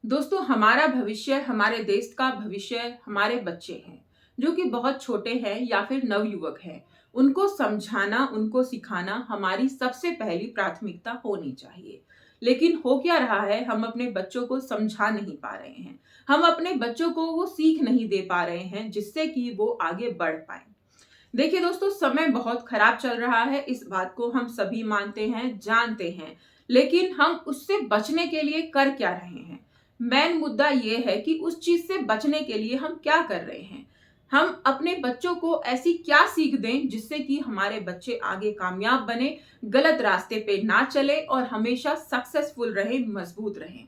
दोस्तों, हमारा भविष्य, हमारे देश का भविष्य हमारे बच्चे हैं, जो कि बहुत छोटे हैं या फिर नवयुवक हैं। उनको समझाना, उनको सिखाना हमारी सबसे पहली प्राथमिकता होनी चाहिए। लेकिन हो क्या रहा है, हम अपने बच्चों को समझा नहीं पा रहे हैं। हम अपने बच्चों को वो सीख नहीं दे पा रहे हैं जिससे कि वो आगे बढ़ पाएँ। देखिए दोस्तों, समय बहुत खराब चल रहा है, इस बात को हम सभी मानते हैं, जानते हैं। लेकिन हम उससे बचने के लिए कर क्या रहे हैं? मेन मुद्दा ये है कि उस चीज से बचने के लिए हम क्या कर रहे हैं? हम अपने बच्चों को ऐसी क्या सीख दें जिससे कि हमारे बच्चे आगे कामयाब बने, गलत रास्ते पे ना चले और हमेशा सक्सेसफुल रहे, मजबूत रहें।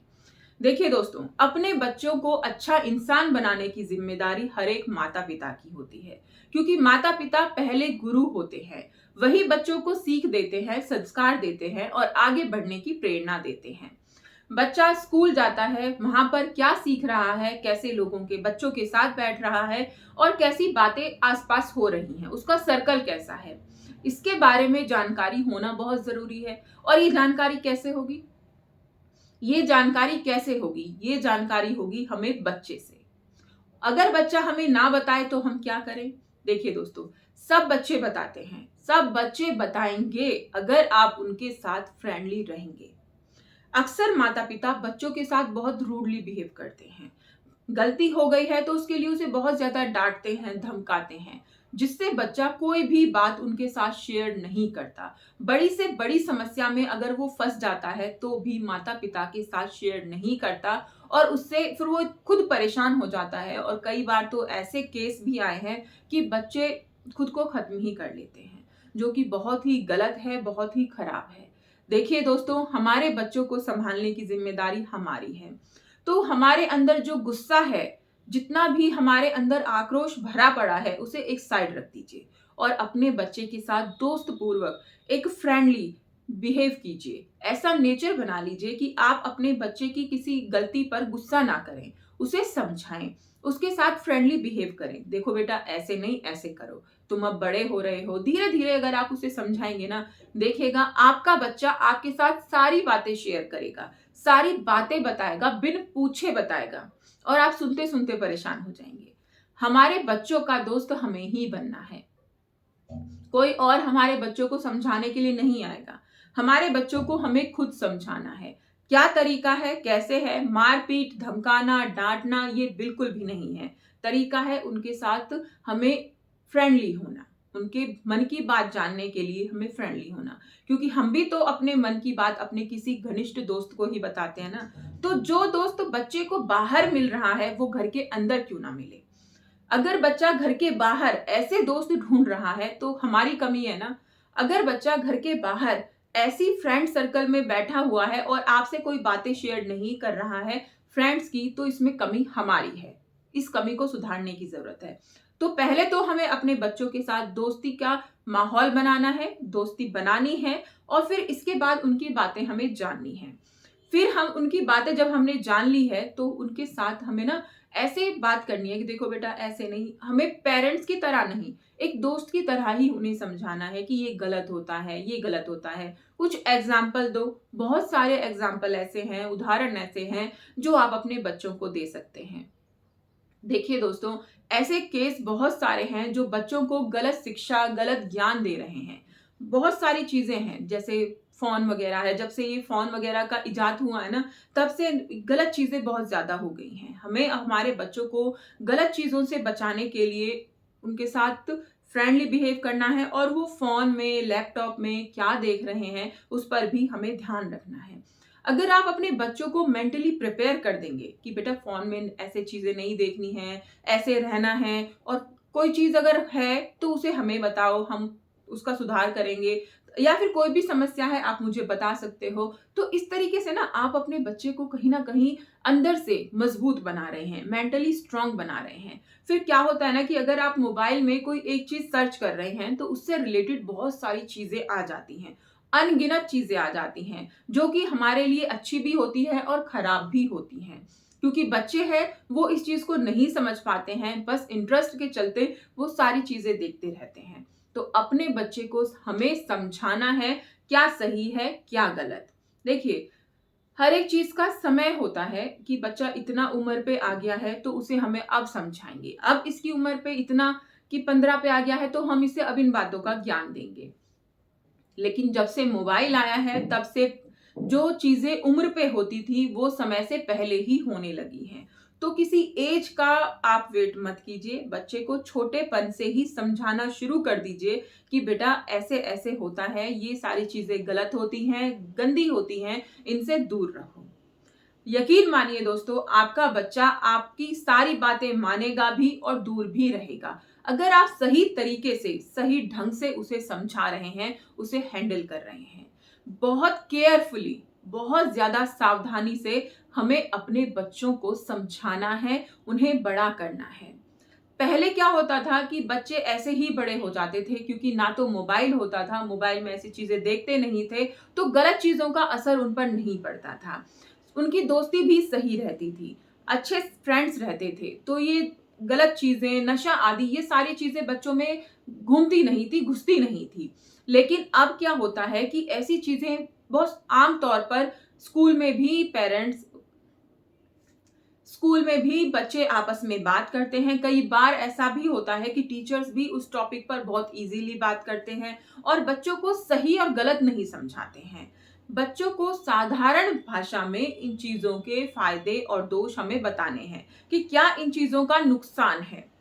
देखिए दोस्तों, अपने बच्चों को अच्छा इंसान बनाने की जिम्मेदारी हर एक माता पिता की होती है, क्योंकि माता पिता पहले गुरु होते हैं। वही बच्चों को सीख देते हैं, संस्कार देते हैं और आगे बढ़ने की प्रेरणा देते हैं। बच्चा स्कूल जाता है, वहां पर क्या सीख रहा है, कैसे लोगों के बच्चों के साथ बैठ रहा है और कैसी बातें आसपास हो रही हैं, उसका सर्कल कैसा है, इसके बारे में जानकारी होना बहुत जरूरी है। और ये जानकारी कैसे होगी? ये जानकारी होगी हमें बच्चे से। अगर बच्चा हमें ना बताए तो हम क्या करें? देखिए दोस्तों, सब बच्चे बताते हैं, सब बच्चे बताएंगे अगर आप उनके साथ फ्रेंडली रहेंगे। अक्सर माता पिता बच्चों के साथ बहुत रूडली बिहेव करते हैं। गलती हो गई है तो उसके लिए उसे बहुत ज्यादा डांटते हैं, धमकाते हैं, जिससे बच्चा कोई भी बात उनके साथ शेयर नहीं करता। बड़ी से बड़ी समस्या में अगर वो फंस जाता है तो भी माता पिता के साथ शेयर नहीं करता और उससे फिर वो खुद परेशान हो जाता है। और कई बार तो ऐसे केस भी आए हैं कि बच्चे खुद को खत्म ही कर लेते हैं, जो कि बहुत ही गलत है, बहुत ही खराब है। देखिए दोस्तों, हमारे बच्चों को संभालने की जिम्मेदारी हमारी है। तो हमारे अंदर जो गुस्सा है, जितना भी हमारे अंदर आक्रोश भरा पड़ा है, उसे एक साइड रख दीजिए और अपने बच्चे के साथ दोस्त पूर्वक एक फ्रेंडली बिहेव कीजिए। ऐसा नेचर बना लीजिए कि आप अपने बच्चे की किसी गलती पर गुस्सा ना करें, उसे समझाएं, उसके साथ फ्रेंडली बिहेव करें। देखो बेटा, ऐसे नहीं, ऐसे करो, तुम अब बड़े हो रहे हो। धीरे धीरे अगर आप उसे समझाएंगे ना, देखेगा आपका बच्चा आपके साथ सारी बातें शेयर करेगा, सारी बातें बताएगा, बिन पूछे बताएगा और आप सुनते सुनते परेशान हो जाएंगे। हमारे बच्चों का दोस्त हमें ही बनना है, कोई और हमारे बच्चों को समझाने के लिए नहीं आएगा। हमारे बच्चों को हमें खुद समझाना है। क्या तरीका है, कैसे है? मारपीट, धमकाना, डांटना ये बिल्कुल भी नहीं है। तरीका है उनके साथ हमें फ्रेंडली होना, उनके मन की बात जानने के लिए हमें फ्रेंडली होना। क्योंकि हम भी तो अपने मन की बात अपने किसी घनिष्ठ दोस्त को ही बताते हैं ना। तो जो दोस्त बच्चे को बाहर मिल रहा है, वो घर के अंदर क्यों ना मिले? अगर बच्चा घर के बाहर ऐसे दोस्त ढूंढ रहा है तो हमारी कमी है ना। अगर बच्चा घर के बाहर ऐसी फ्रेंड सर्कल में बैठा हुआ है और आपसे कोई बातें शेयर नहीं कर रहा है फ्रेंड्स की, तो इसमें कमी हमारी है। इस कमी को सुधारने की जरूरत है। तो पहले तो हमें अपने बच्चों के साथ दोस्ती का माहौल बनाना है, दोस्ती बनानी है और फिर इसके बाद उनकी बातें हमें जाननी है। फिर हम उनकी बातें जब हमने जान ली है तो उनके साथ हमें ना ऐसे बात करनी है कि देखो बेटा, ऐसे नहीं, हमें पेरेंट्स की तरह नहीं, एक दोस्त की तरह ही उन्हें समझाना है कि ये गलत होता है, ये गलत होता है। कुछ एग्जाम्पल दो। बहुत सारे एग्जाम्पल ऐसे हैं, उदाहरण ऐसे हैं जो आप अपने बच्चों को दे सकते हैं। देखिए दोस्तों, ऐसे केस बहुत सारे हैं जो बच्चों को गलत शिक्षा, गलत ज्ञान दे रहे हैं। बहुत सारी चीजें हैं, जैसे फोन वगैरह है। जब से ये फोन वगैरह का इजाद हुआ है ना, तब से गलत चीजें बहुत ज्यादा हो गई हैं। हमें हमारे बच्चों को गलत चीजों से बचाने के लिए उनके साथ फ्रेंडली बिहेव करना है और वो फोन में, लैपटॉप में क्या देख रहे हैं उस पर भी हमें ध्यान रखना है। अगर आप अपने बच्चों को मेंटली प्रिपेयर कर देंगे कि बेटा फोन में ऐसे चीजें नहीं देखनी है, ऐसे रहना है, और कोई चीज अगर है तो उसे हमें बताओ, हम उसका सुधार करेंगे, या फिर कोई भी समस्या है आप मुझे बता सकते हो। तो इस तरीके से ना आप अपने बच्चे को कहीं ना कहीं अंदर से मजबूत बना रहे हैं, मेंटली स्ट्रांग बना रहे हैं। फिर क्या होता है ना कि अगर आप मोबाइल में कोई एक चीज सर्च कर रहे हैं तो उससे रिलेटेड बहुत सारी चीजें आ जाती हैं, अनगिनत चीजें आ जाती हैं, जो कि हमारे लिए अच्छी भी होती है और खराब भी होती हैं। क्योंकि बच्चे हैं, वो इस चीज को नहीं समझ पाते हैं, बस इंटरेस्ट के चलते वो सारी चीजें देखते रहते हैं। तो अपने बच्चे को हमें समझाना है क्या सही है, क्या गलत। देखिए, हर एक चीज का समय होता है कि बच्चा इतना उम्र पे आ गया है तो उसे हमें अब समझाएंगे, अब इसकी उम्र पे इतना कि 15 पे आ गया है तो हम इसे अब इन बातों का ज्ञान देंगे। लेकिन जब से मोबाइल आया है तब से जो चीजें उम्र पे होती थी वो समय से पहले ही होने लगी हैं। तो किसी एज का आप वेट मत कीजिए, बच्चे को छोटेपन से ही समझाना शुरू कर दीजिए कि बेटा ऐसे ऐसे होता है, ये सारी चीजें गलत होती हैं, गंदी होती हैं, इनसे दूर रहो। यकीन मानिए दोस्तों, आपका बच्चा आपकी सारी बातें मानेगा भी और दूर भी रहेगा, अगर आप सही तरीके से, सही ढंग से उसे समझा रहे हैं, उसे हैंडल कर रहे हैं। बहुत केयरफुली, बहुत ज्यादा सावधानी से हमें अपने बच्चों को समझाना है, उन्हें बड़ा करना है। पहले क्या होता था कि बच्चे ऐसे ही बड़े हो जाते थे क्योंकि ना तो मोबाइल होता था, मोबाइल में ऐसी चीजें देखते नहीं थे, तो गलत चीजों का असर उन पर नहीं पड़ता था। उनकी दोस्ती भी सही रहती थी, अच्छे फ्रेंड्स रहते थे, तो ये गलत चीजें, नशा आदि, ये सारी चीजें बच्चों में घूमती नहीं थी, घुसती नहीं थी। लेकिन अब क्या होता है कि ऐसी चीजें बहुत आम तौर पर स्कूल में भी बच्चे आपस में बात करते हैं। कई बार ऐसा भी होता है कि टीचर्स भी उस टॉपिक पर बहुत इजीली बात करते हैं और बच्चों को सही और गलत नहीं समझाते हैं। बच्चों को साधारण भाषा में इन चीजों के फायदे और दोष हमें बताने हैं कि क्या इन चीजों का नुकसान है।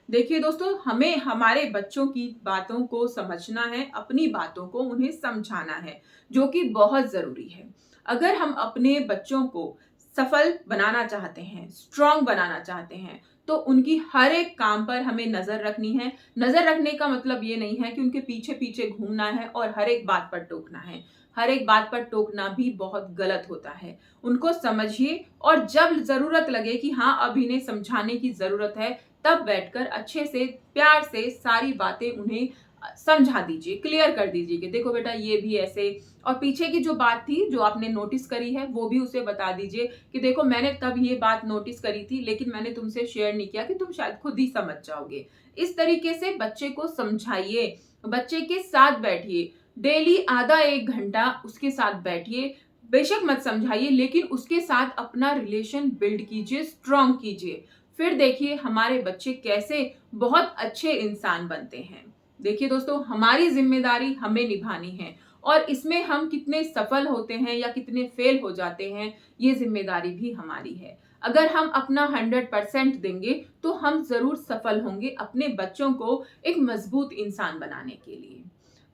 देखिए दोस्तों, हमें हमारे बच्चों की बातों को समझना है, अपनी बातों को उन्हें समझाना है, जो कि बहुत जरूरी है। अगर हम अपने बच्चों को सफल बनाना चाहते हैं, स्ट्रांग बनाना चाहते हैं, तो उनकी हर एक काम पर हमें नजर रखनी है। नजर रखने का मतलब ये नहीं है कि उनके पीछे पीछे घूमना है और हर एक बात पर टोकना है। हर एक बात पर टोकना भी बहुत गलत होता है। उनको समझिए और जब जरूरत लगे कि हाँ अब इन्हें समझाने की जरूरत है, तब बैठकर अच्छे से, प्यार से सारी बातें उन्हें समझा दीजिए, क्लियर कर दीजिए कि देखो बेटा ये भी ऐसे, और पीछे की जो बात थी जो आपने नोटिस करी है वो भी उसे बता दीजिए कि देखो मैंने तब ये बात नोटिस करी थी लेकिन मैंने तुमसे शेयर नहीं किया कि तुम शायद खुद ही समझ जाओगे। इस तरीके से बच्चे को समझाइए, बच्चे के साथ बैठिए, डेली आधा एक घंटा उसके साथ बैठिए। बेशक मत समझाइए लेकिन उसके साथ अपना रिलेशन बिल्ड कीजिए, स्ट्रांग कीजिए। फिर देखिए हमारे बच्चे कैसे बहुत अच्छे इंसान बनते हैं। देखिए दोस्तों, हमारी जिम्मेदारी हमें निभानी है और इसमें हम कितने सफल होते हैं या कितने फेल हो जाते हैं, ये जिम्मेदारी भी हमारी है। अगर हम अपना 100% देंगे तो हम जरूर सफल होंगे अपने बच्चों को एक मजबूत इंसान बनाने के लिए।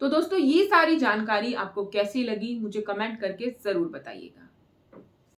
तो दोस्तों, ये सारी जानकारी आपको कैसी लगी मुझे कमेंट करके जरूर बताइएगा।